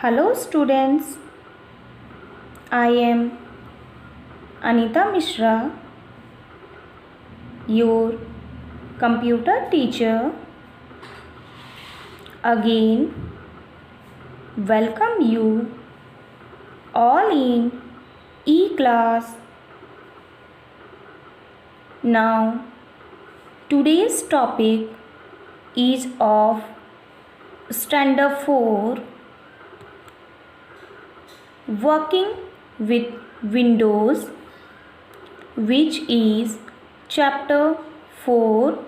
Hello students, I am Anita Mishra, your computer teacher. Again, welcome you all in e-class. Now, today's topic is of Standard 4, working with Windows, which is chapter 4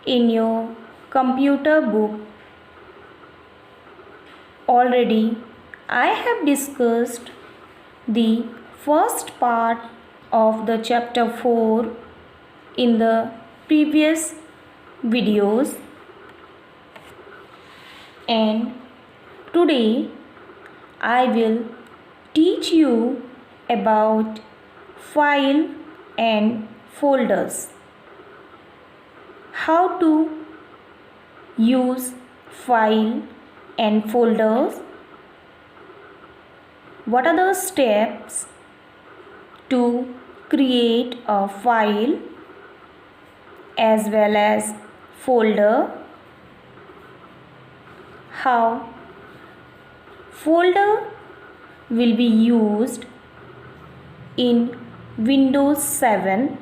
in your computer book. Already I have discussed the first part of the chapter 4 in the previous videos, and today I will teach you about file and folders. How to use file and folders. What are the steps to create a file as well as folder? How folder will be used in Windows 7.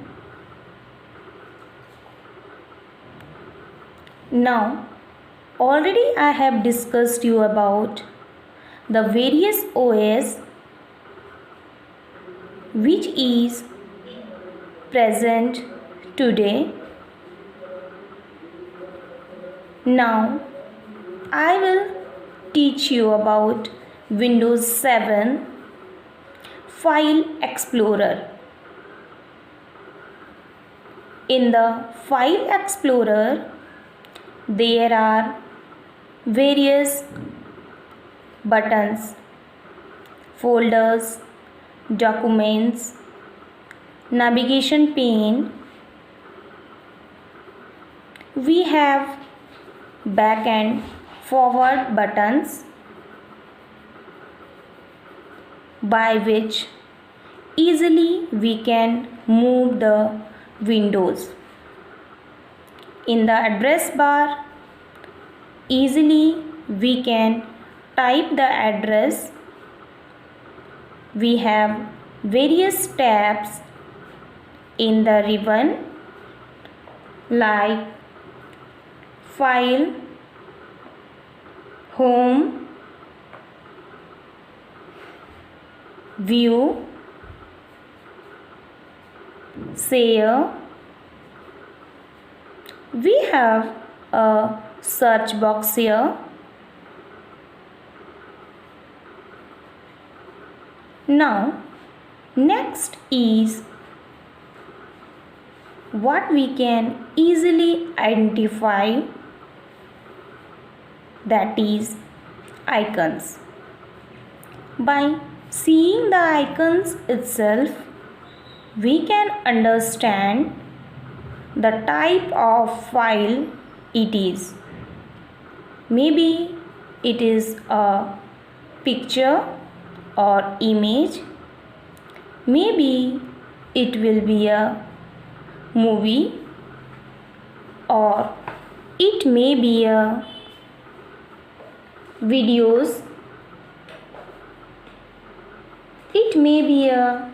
Now, already I have discussed you about the various OS which is present today. Now, I will teach you about Windows 7 File Explorer. In the File Explorer, there are various buttons, folders, documents, navigation pane. We have back and forward buttons by which easily we can move the windows. In the address bar, easily we can type the address. We have various tabs in the ribbon like File, Home, View, Share. We have a search box here. Now, next is what we can easily identify, that is icons. By seeing the icons itself, we can understand the type of file it is. Maybe it is a picture or image. Maybe it will be a movie, or it may be a videos. It may be a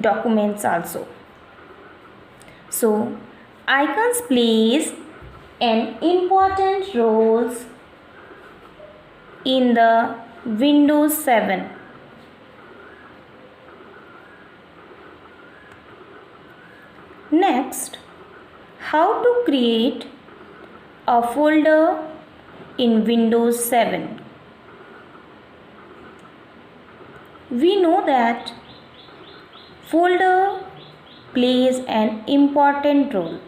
documents also. So icons plays an important role in the Windows 7. Next, how to create a folder in Windows 7. We know that folder plays an important role.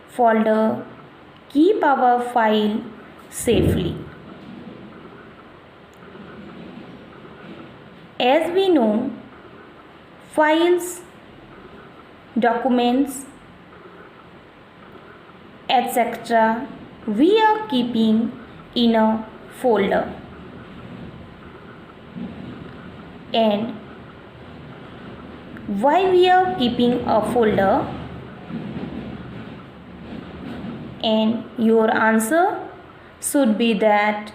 Folder keep our file safely. As we know, files, documents, etc. we are keeping in a folder. And why we are keeping a folder? And your answer should be that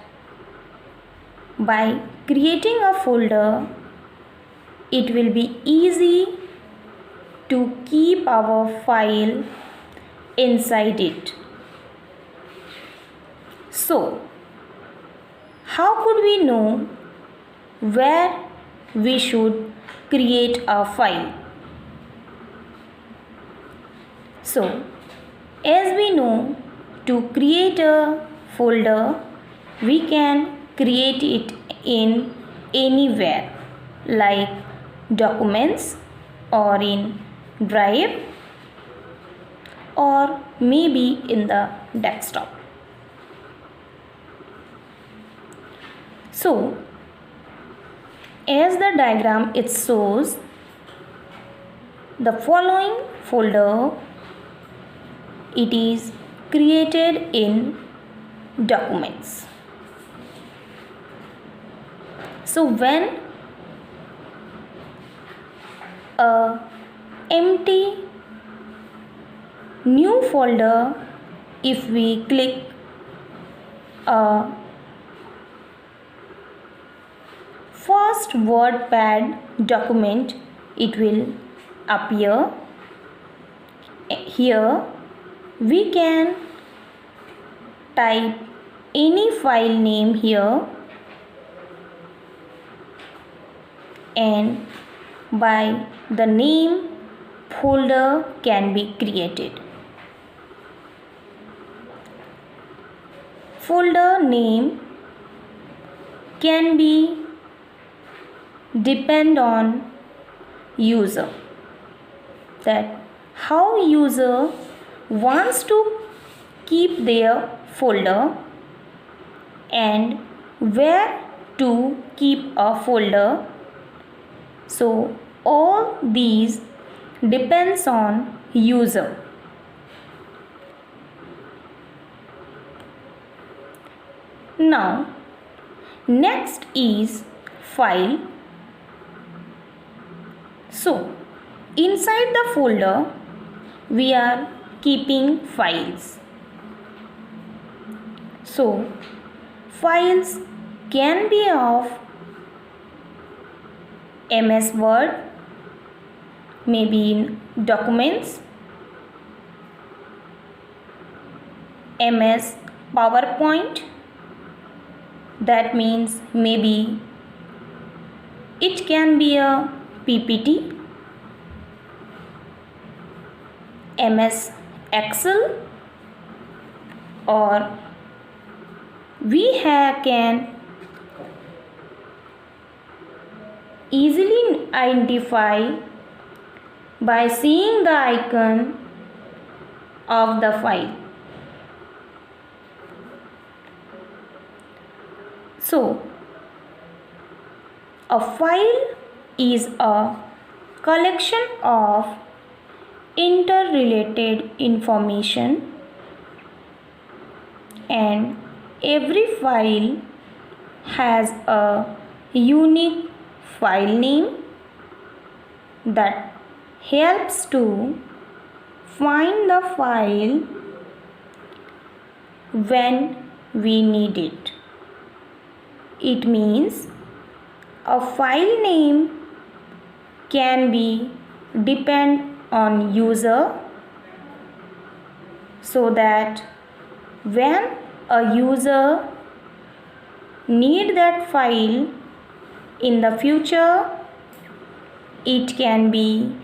by creating a folder, it will be easy to keep our file inside it. So, how could we know where we should create a file? So, as we know, to create a folder, we can create it in anywhere, like documents or in drive or maybe in the desktop. So, as the diagram it shows, the following folder, it is created in documents. So when a empty new folder, if we click a first WordPad document, it will appear. Here we can type any file name here, and by the name folder can be created. Folder name can be depend on user, that how user wants to keep their folder and where to keep a folder. So all these depends on user. Now next is file. So inside the folder we are keeping files. So files can be of MS Word, maybe in documents, MS PowerPoint, that means maybe it can be a PPT, MS Excel, or we can easily identify by seeing the icon of the file. So a file is a collection of interrelated information, and every file has a unique file name that helps to find the file when we need it. It means a file name can be depend on user, so that when a user need that file in the future, it can be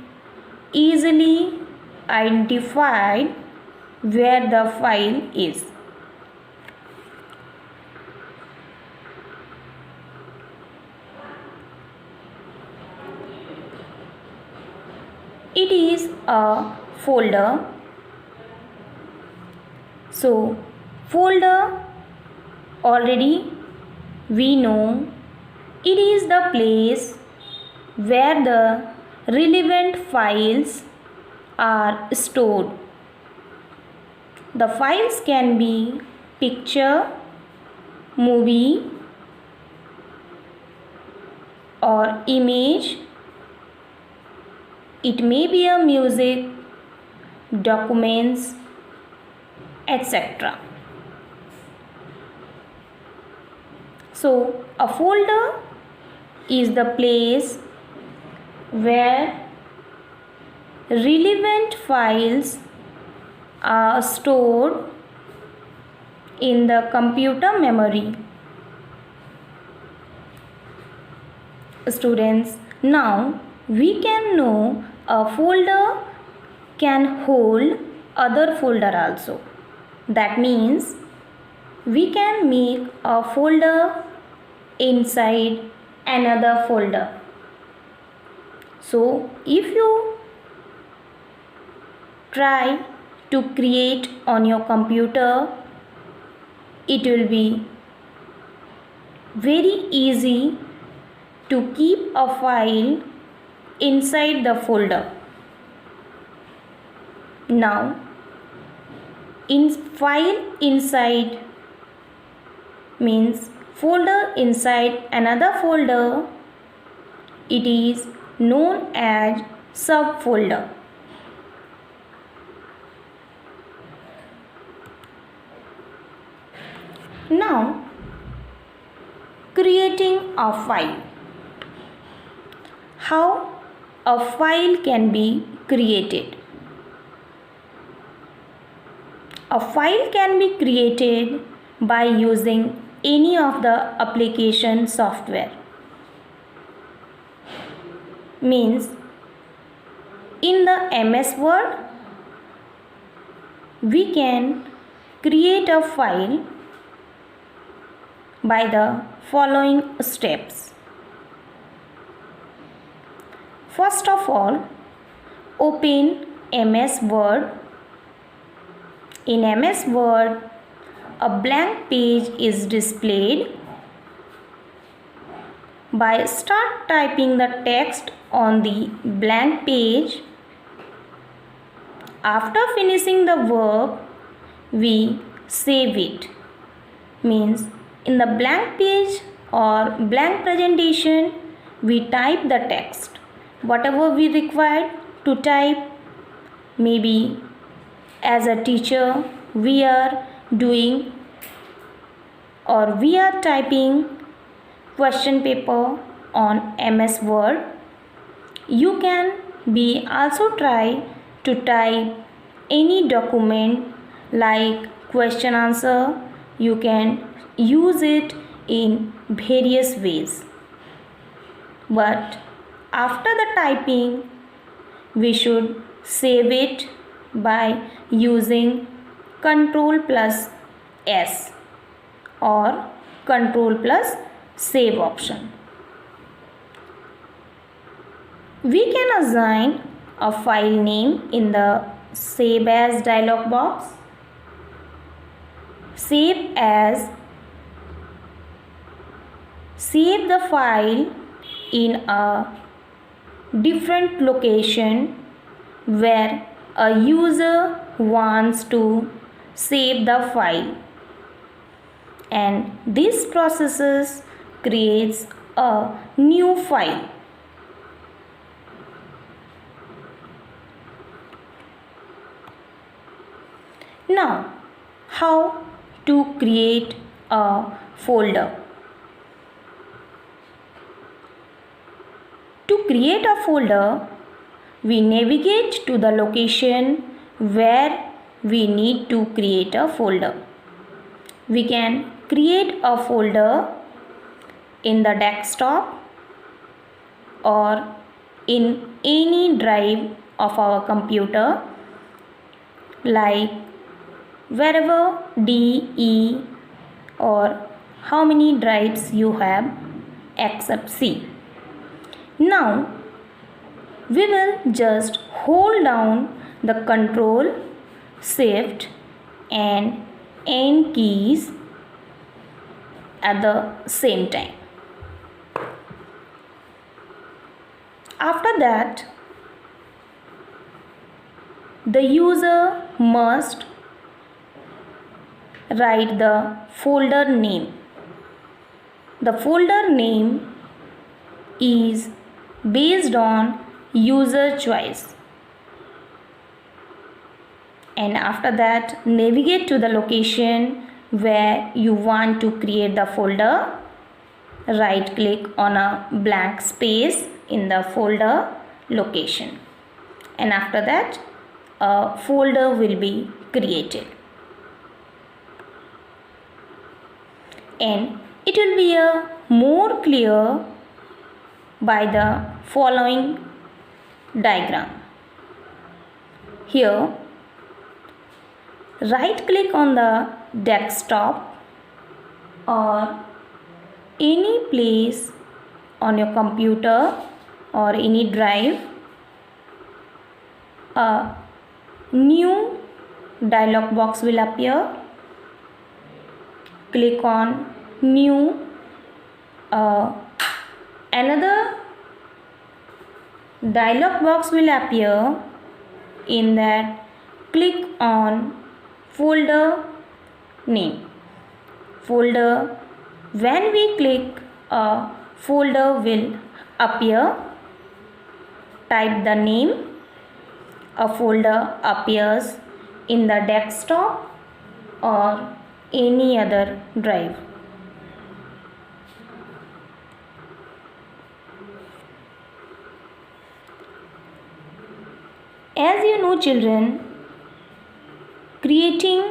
easily identified where the file is. It is a folder. So folder, already we know it is the place where the relevant files are stored. The files can be picture, movie or image. It may be a music, documents, etc. So a folder is the place where relevant files are stored in the computer memory. Students, now we can know a folder can hold other folder also. That means we can make a folder inside another folder. So if you try to create on your computer, it will be very easy to keep a file inside the folder. Now, in file inside means folder inside another folder. It is known as subfolder. Now, creating a file. How a file can be created? A file can be created by using any of the application software. Means in the MS Word, we can create a file by the following steps. First of all, open MS Word. In MS Word, a blank page is displayed. By start typing the text on the blank page. After finishing the work, we save it. Means in the blank page or blank presentation, we type the text. Whatever we required to type, maybe as a teacher we are doing or we are typing question paper on MS Word. You can be also try to type any document like question answer. You can use it in various ways. But after the typing, we should save it by using Ctrl+S or Ctrl+Save option. We can assign a file name in the Save As dialog box. Save as. Save the file in a different location where a user wants to save the file, and this process creates a new file. Now, how to create a folder? To create a folder, we navigate to the location where we need to create a folder. We can create a folder in the desktop or in any drive of our computer, like wherever D, E, or how many drives you have except C. Now we will just hold down the Ctrl, Shift and N keys at the same time. After that, the user must write the folder name. the folder name is based on user choice. And after that, navigate to the location where you want to create the folder. Right click on a blank space in the folder location, and after that a folder will be created, and it will be a more clear by the following diagram. Here, right click on the desktop or any place on your computer or any drive. A new dialog box will appear. Click on new. Another dialog box will appear. In that, click on folder name. Folder. When we click, a folder will appear. Type the name. A folder appears in the desktop or any other drive. As you know, children, creating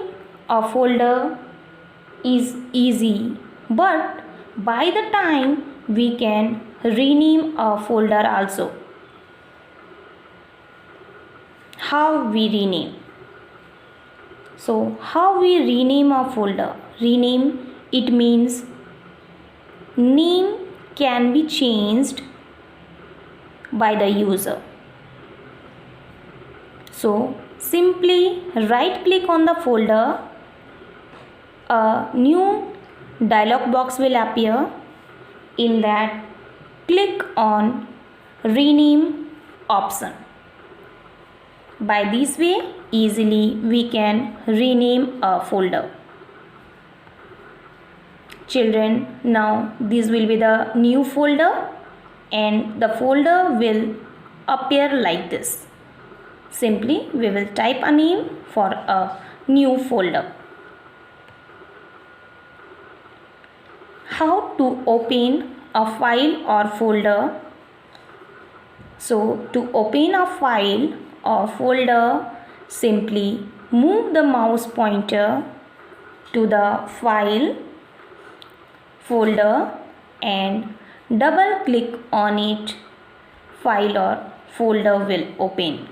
a folder is easy, but by the time we can rename a folder also. How we rename? So how we rename a folder? Rename, it means name can be changed by the user. So simply right click on the folder. A new dialog box will appear. In that, click on rename option. By this way, easily we can rename a folder. Children, now this will be the new folder and the folder will appear like this. Simply we will type a name for a new folder. How to open a file or folder? So to open a file or folder, simply move the mouse pointer to the file, folder and double click on it. File or folder will open.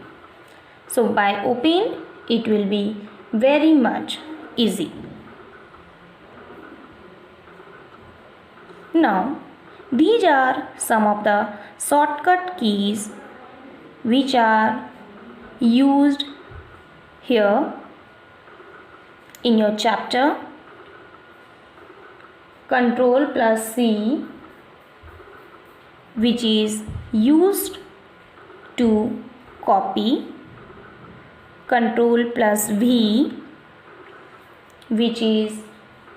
So by open, it will be very much easy. Now, these are some of the shortcut keys which are used here in your chapter. Ctrl+C, which is used to copy. Ctrl+V, which is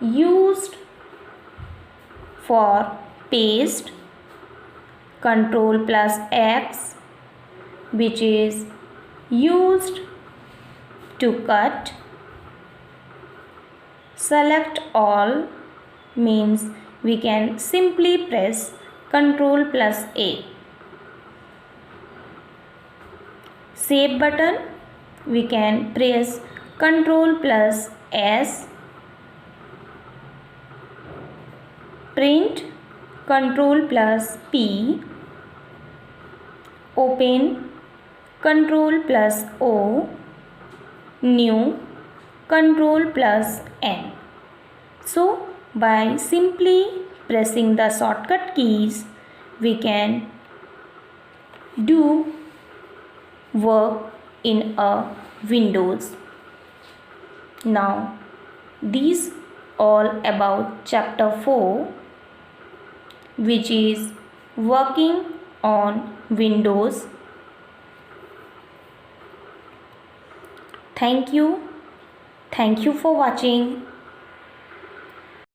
used for paste. Ctrl+X, which is used to cut. Select all means we can simply press Ctrl+A. Save button, we can press Ctrl+S. Print, Ctrl+P. Open, Ctrl+O. New, Ctrl+N. So by simply pressing the shortcut keys, we can do work in a Windows. Now these all about chapter 4, which is working on Windows. Thank you for watching.